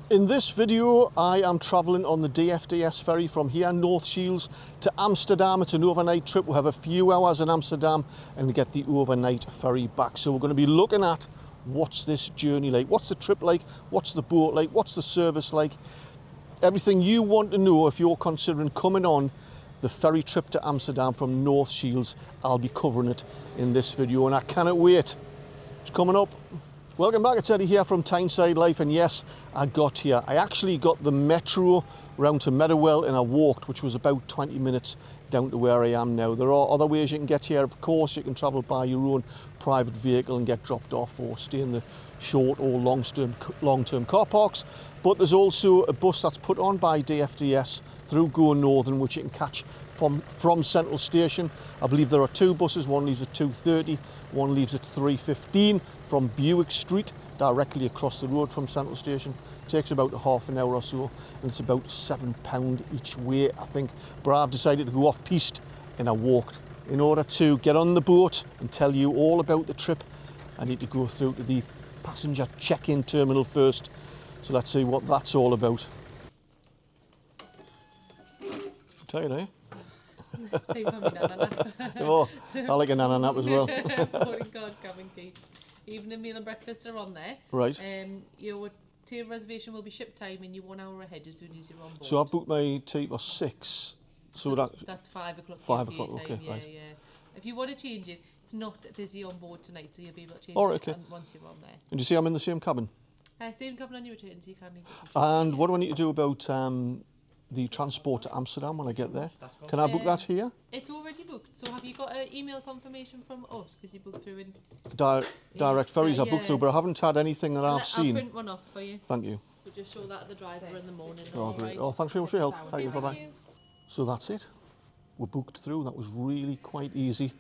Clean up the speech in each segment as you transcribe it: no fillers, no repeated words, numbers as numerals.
In this video, I am travelling on the DFDS ferry from here, North Shields, to Amsterdam. It's an overnight trip. We'll have a few hours in Amsterdam and get the overnight ferry back. So we're going to be looking at what's this journey like, what's the trip like, what's the boat like, what's the service like. Everything you want to know if you're considering coming on the ferry trip to Amsterdam from North Shields, I'll be covering it in this video and I cannot wait. It's coming up. Welcome back, it's Eddie here from Tyneside Life, and yes, I got here. I actually got the metro round to Meadowell and I walked, which was about 20 minutes down to where I am now. There are other ways you can get here, of course. You can travel by your own private vehicle and get dropped off or stay in the short or long-term car parks. But there's also a bus that's put on by DFDS through Go Northern, which you can catch from Central Station. I believe there are two buses, one leaves at 2:30, one leaves at 3:15 from Buick Street, directly across the road from Central Station. It takes about half an hour or so, and it's about £7 each way, I think. But I've decided to go off-piste, and I walked. In order to get on the boat and tell you all about the trip, I need to go through to the passenger check-in terminal first. So let's see what that's all about. I'm tired, eh? Oh, I like a nana nap as well. Morning God, coming tea. Evening meal and breakfast are on there. Right. Your tea reservation will be ship time and you're 1 hour ahead as soon as you're on board. So I booked my tea for 6. So that's 5 o'clock. 5 o'clock, time. okay, Yeah, right. yeah. If you want to change it, it's not busy on board tonight, so you'll be able to change All right, it okay. once you're on there. And you see I'm in the same cabin? Same coming on your return, so you can leave. And what do I need to do about the transport to Amsterdam when I get there? Can I book that here? It's already booked. So have you got an email confirmation from us? Because you booked through in... Direct ferries I booked through, but I haven't had anything that I've I'll seen. print one off for you. Thank you. We'll just show that to the driver in the morning. Oh, great. Right. Oh, thanks very much for your help. Thank you. Thank Bye-bye. you. So that's it. We're booked through. That was really quite easy.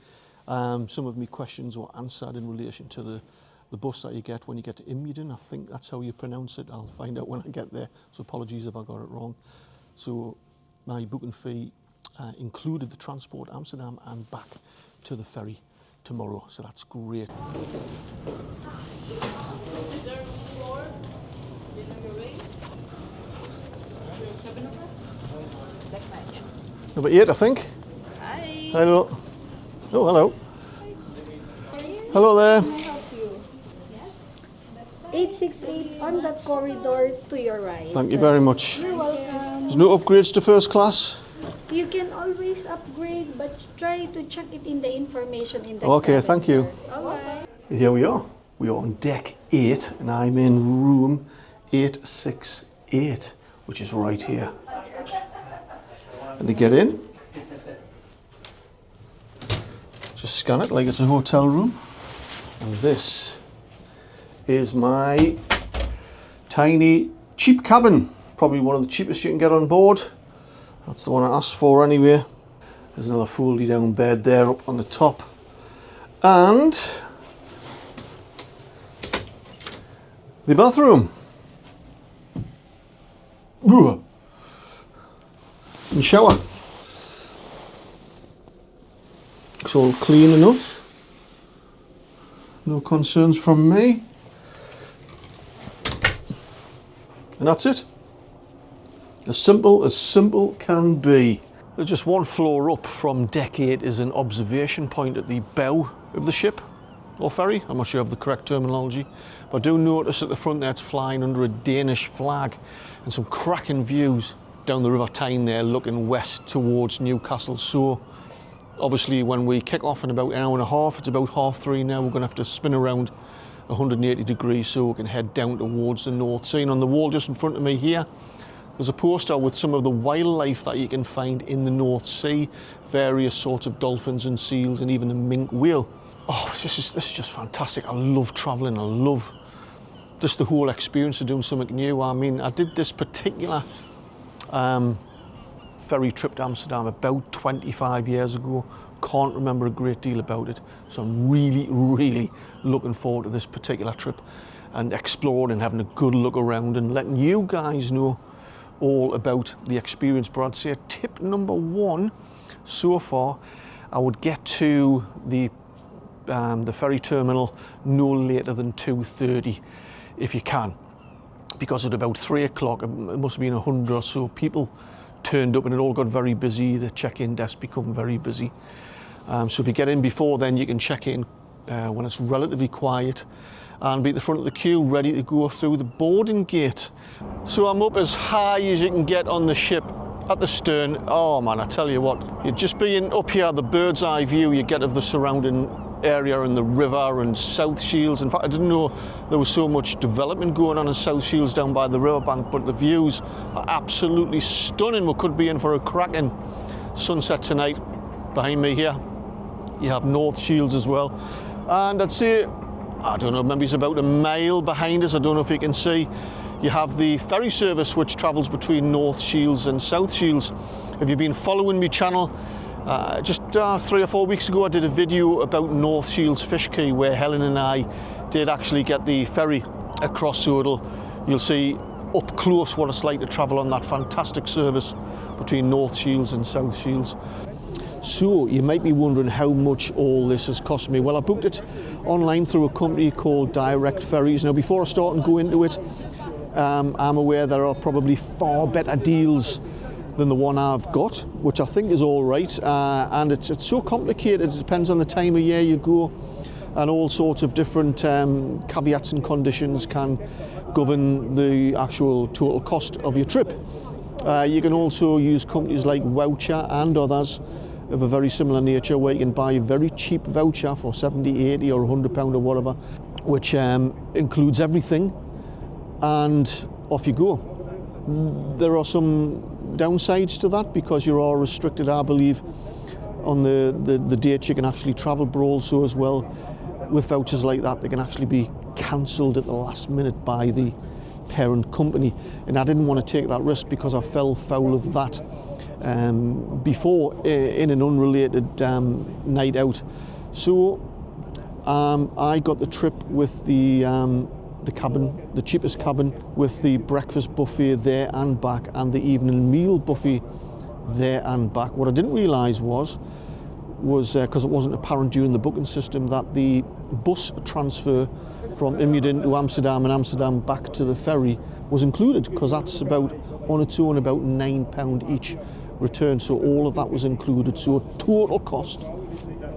Some of my questions were answered in relation to the bus that you get when you get to Imuden. I think that's how you pronounce it. I'll find out when I get there. So apologies if I got it wrong. So my booking fee included the transport Amsterdam and back to the ferry tomorrow. So that's great. Number 8, I think. Hi. Hello. Oh, hello. How are you? Hello there. Can I help you? Yes. 868 on that corridor to your right. Thank you very much. You're welcome. There's no upgrades to first class? You can always upgrade, but try to check it in the information index. Okay, thank you. All right. Here we are. We are on deck 8 and I'm in room 868, which is right here. And to get in, just scan it like it's a hotel room. And this is my tiny cheap cabin. Probably one of the cheapest you can get on board. That's the one I asked for anyway. There's another foldy down bed there up on the top. And the bathroom. Ooh. And shower. Looks all clean enough. No concerns from me. And that's it. As simple can be. There's just one floor up from deck 8 is an observation point at the bow of the ship or ferry. I'm not sure of the correct terminology, but I do notice at the front there it's flying under a Danish flag and some cracking views down the River Tyne there looking west towards Newcastle. So obviously when we kick off in about an hour and a half, it's about 3:30 now, we're going to have to spin around 180 degrees so we can head down towards the North Sea. And on the wall just in front of me here, there's a poster with some of the wildlife that you can find in the North Sea, various sorts of dolphins and seals and even a minke whale. Oh, this is just fantastic. I love travelling. I love just the whole experience of doing something new. I mean, I did this particular ferry trip to Amsterdam about 25 years ago. Can't remember a great deal about it. So I'm really looking forward to this particular trip and exploring and having a good look around and letting you guys know all about the experience. But I'd say tip number 1 so far, I would get to the ferry terminal no later than 2:30 if you can. because at about 3 o'clock, it must have been 100 or so people turned up, and it all got very busy. The check-in desk become very busy. So if you get in before then, you can check in when it's relatively quiet and be at the front of the queue, ready to go through the boarding gate. So I'm up as high as you can get on the ship at the stern. Oh man, I tell you what, you're just being up here, the bird's eye view you get of the surrounding area and the river and South Shields. In fact, I didn't know there was so much development going on in South Shields down by the riverbank, but the views are absolutely stunning. We could be in for a cracking sunset tonight. Behind me here, you have North Shields as well. And I'd say, I don't know, maybe it's about a mile behind us, I don't know if you can see, you have the ferry service which travels between North Shields and South Shields. If you've been following my channel, just 3 or 4 weeks ago I did a video about North Shields Fish Quay where Helen and I did actually get the ferry across, so you'll see up close what it's like to travel on that fantastic service between North Shields and South Shields. So you might be wondering how much all this has cost me. Well, I booked it online through a company called Direct Ferries. Now before I start and go into it, I'm aware there are probably far better deals than the one I've got, which I think is all right. And it's so complicated, it depends on the time of year you go, and all sorts of different caveats and conditions can govern the actual total cost of your trip. You can also use companies like Voucher and others of a very similar nature where you can buy a very cheap voucher for 70, 80 or £100 or whatever, which includes everything, and off you go. There are some downsides to that because you are restricted, I believe, on the dates you can actually travel, but also as well with vouchers like that they can actually be cancelled at the last minute by the parent company, and I didn't want to take that risk because I fell foul of that before in an unrelated night out. So I got the trip with the cabin, the cheapest cabin, with the breakfast buffet there and back and the evening meal buffet there and back. What I didn't realise was because it wasn't apparent during the booking system, that the bus transfer from Imudin to Amsterdam and Amsterdam back to the ferry was included, because that's about on its own about £9 each return, so all of that was included. So total cost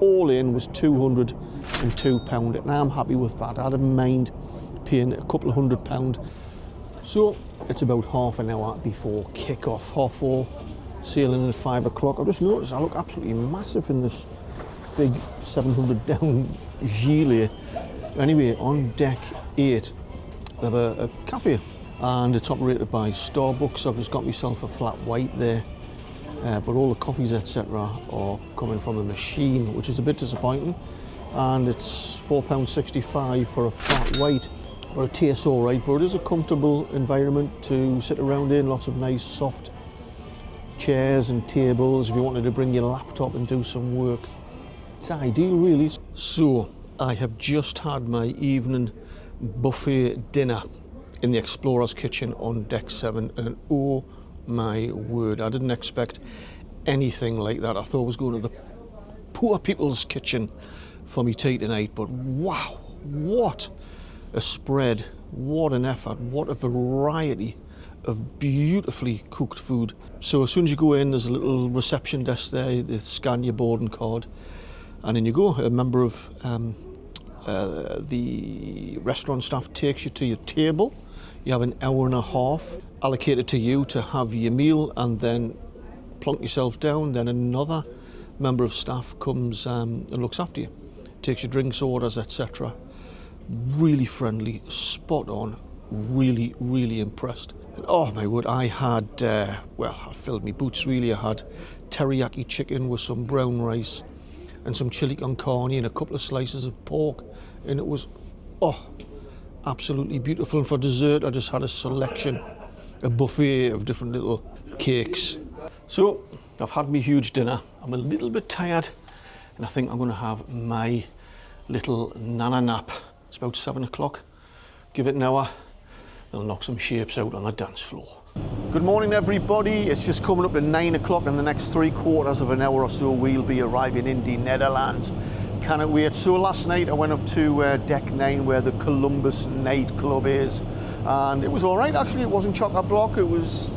all in was £202, and I'm happy with that. I didn't mind paying a couple of £100. So it's about half an hour before kick-off, 4:30, sailing at 5 o'clock. I just noticed I look absolutely massive in this big 700 down gilet. Anyway, on deck 8 they have a cafe, and it's operated by Starbucks. I've just got myself a flat white there, but all the coffees etc are coming from a machine, which is a bit disappointing, and it's £4.65 for a flat white. But it tastes all right, but it is a comfortable environment to sit around in, lots of nice soft chairs and tables if you wanted to bring your laptop and do some work. It's ideal really. So I have just had my evening buffet dinner in the Explorer's Kitchen on deck 7, and oh my word, I didn't expect anything like that. I thought I was going to the poor people's kitchen for me tea tonight, but wow, what a spread, what an effort, what a variety of beautifully cooked food. So as soon as you go in, there's a little reception desk there, they scan your boarding card, and in you go. A member of the restaurant staff takes you to your table. You have an hour and a half allocated to you to have your meal and then plonk yourself down. Then another member of staff comes and looks after you, takes your drinks orders etc. Really friendly, spot on, really, really impressed. And oh my word, I had, well, I filled my boots really. I had teriyaki chicken with some brown rice and some chili con carne and a couple of slices of pork, and it was, oh, absolutely beautiful. And for dessert, I just had a selection, a buffet of different little cakes. So I've had my huge dinner. I'm a little bit tired, and I think I'm going to have my little nana nap. It's about 7 o'clock. Give it an hour, then I'll knock some shapes out on the dance floor. Good morning everybody. It's just coming up to 9 o'clock. In the next 3/4 of an hour or so we'll be arriving in the Netherlands. Cannot wait. So last night I went up to deck 9 where the Columbus nightclub is. and it was all right actually. It wasn't chock-a-block, it was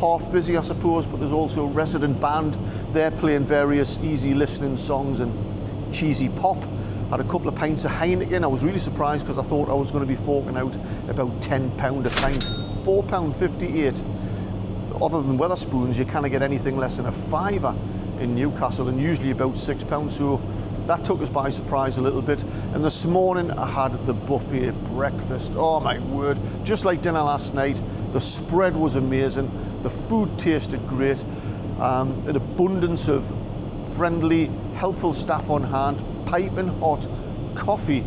half busy I suppose, but there's also a resident band there playing various easy listening songs and cheesy pop. Had a couple of pints of Heineken. I was really surprised because I thought I was going to be forking out about £10 a pint. £4.58. Other than Wetherspoons, you can't get anything less than a fiver in Newcastle, and usually about £6, so that took us by surprise a little bit. And this morning I had the buffet breakfast. Oh my word, just like dinner last night. The spread was amazing, the food tasted great, an abundance of friendly, helpful staff on hand, piping hot coffee,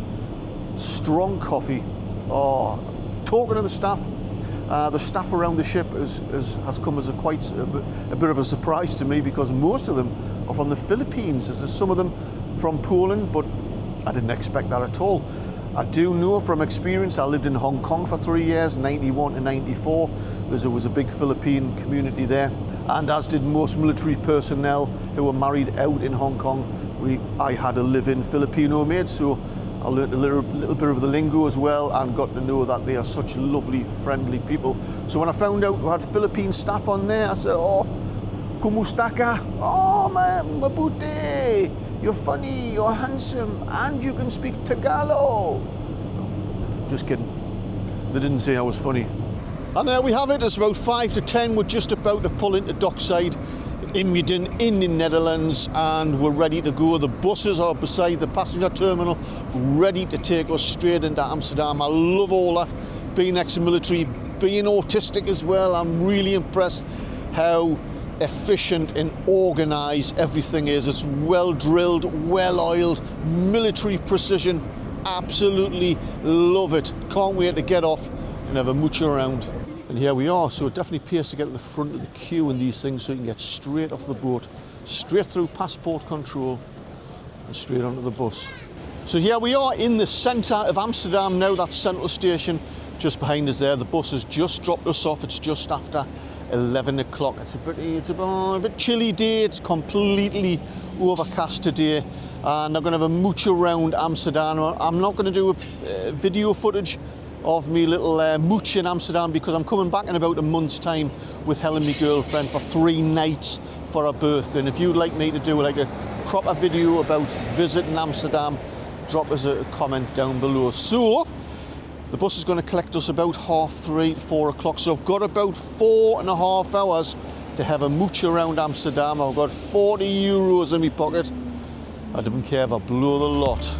strong coffee. Oh, talking to the staff around the ship has come as quite a bit of a surprise to me, because most of them are from the Philippines. There's some of them from Poland, but I didn't expect that at all. I do know from experience, I lived in Hong Kong for 3 years, 91 to 94. There was a big Philippine community there, and as did most military personnel who were married out in Hong Kong. I had a live-in Filipino maid, so I learned a little bit of the lingo as well, and got to know that they are such lovely, friendly people. So when I found out we had Philippine staff on there, I said, "Oh, kumusta ka? Oh man, mabuti. You're funny, you're handsome, and you can speak Tagalog." Just kidding. They didn't say I was funny. And there we have it. It's about 5 to 10. We're just about to pull into dockside in Muiden in the Netherlands, and we're ready to go. The buses are beside the passenger terminal, ready to take us straight into Amsterdam. I love all that. Being ex-military, being autistic as well, I'm really impressed how efficient and organised everything is. It's well drilled, well oiled, military precision. Absolutely love it. Can't wait to get off and have a mooch around. And here we are, so it definitely pays to get to the front of the queue in these things so you can get straight off the boat, straight through passport control and straight onto the bus. So here we are in the centre of Amsterdam now, that central station just behind us there. The bus has just dropped us off. It's just after 11 o'clock. It's a bit chilly day. It's completely overcast today, and I'm going to have a mooch around Amsterdam. I'm not going to do a video footage of me little mooch in Amsterdam, because I'm coming back in about a month's time with Helen, my girlfriend, for 3 nights for her birthday. And if you'd like me to do like a proper video about visiting Amsterdam, drop us a comment down below. So the bus is going to collect us about 3:30, 4 o'clock. So I've got about 4.5 hours to have a mooch around Amsterdam. I've got 40 euros in my pocket. I don't care if I blow the lot.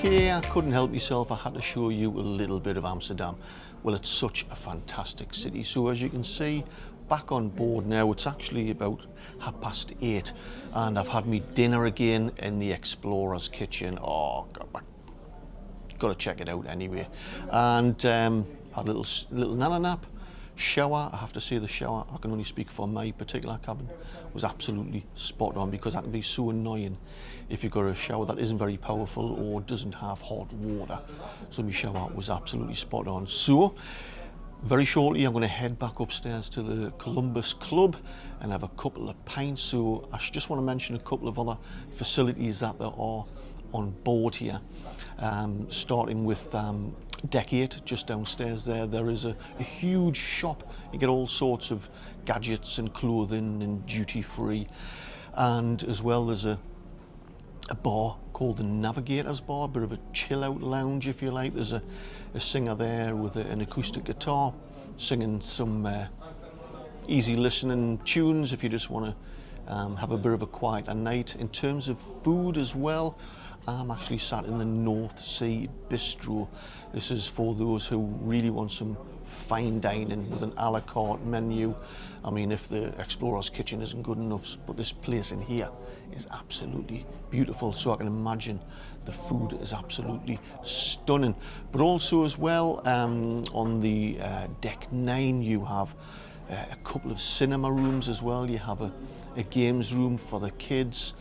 Okay, I couldn't help myself. I had to show you a little bit of Amsterdam. Well, it's such a fantastic city. So as you can see, back on board now, it's actually about 8:30, and I've had me dinner again in the Explorer's Kitchen. Oh, got to check it out anyway. And had a little nana nap. Shower, I have to say the shower, I can only speak for my particular cabin, was absolutely spot on, because that can be so annoying if you've got a shower that isn't very powerful or doesn't have hot water. So my shower was absolutely spot on. So very shortly I'm going to head back upstairs to the Columbus Club and have a couple of pints. So I just want to mention a couple of other facilities that there are on board here, starting with Deck 8, just downstairs there. There is a huge shop. You get all sorts of gadgets and clothing and duty free, and as well there's a bar called the Navigator's Bar, a bit of a chill out lounge if you like. There's a singer there with an acoustic guitar singing some easy listening tunes if you just want to have a bit of a quieter night. In terms of food as well, I'm actually sat in the North Sea Bistro. This is for those who really want some fine dining with an a la carte menu. I mean, if the Explorer's Kitchen isn't good enough, but this place in here is absolutely beautiful, so I can imagine the food is absolutely stunning. But also as well, on the deck 9 you have a couple of cinema rooms as well. You have a games room for the kids.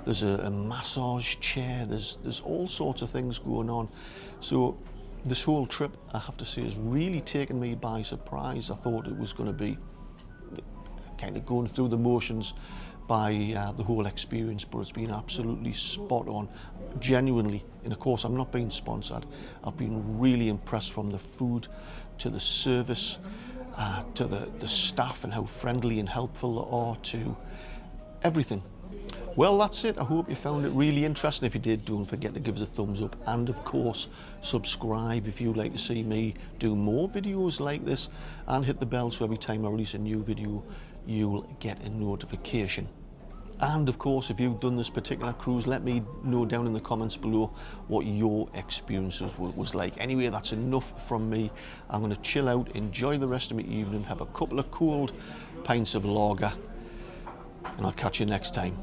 There's a massage chair. There's all sorts of things going on. So this whole trip, I have to say, has really taken me by surprise. I thought it was going to be kind of going through the motions by the whole experience, but it's been absolutely spot on, genuinely. And of course, I'm not being sponsored. I've been really impressed from the food to the service, to the staff and how friendly and helpful they are, to everything. Well, that's it. I hope you found it really interesting. If you did, don't forget to give us a thumbs up, and of course subscribe if you'd like to see me do more videos like this, and hit the bell so every time I release a new video you'll get a notification. And of course, if you've done this particular cruise, let me know down in the comments below what your experience was like. Anyway, that's enough from me. I'm going to chill out, enjoy the rest of my evening, have a couple of cold pints of lager, and I'll catch you next time.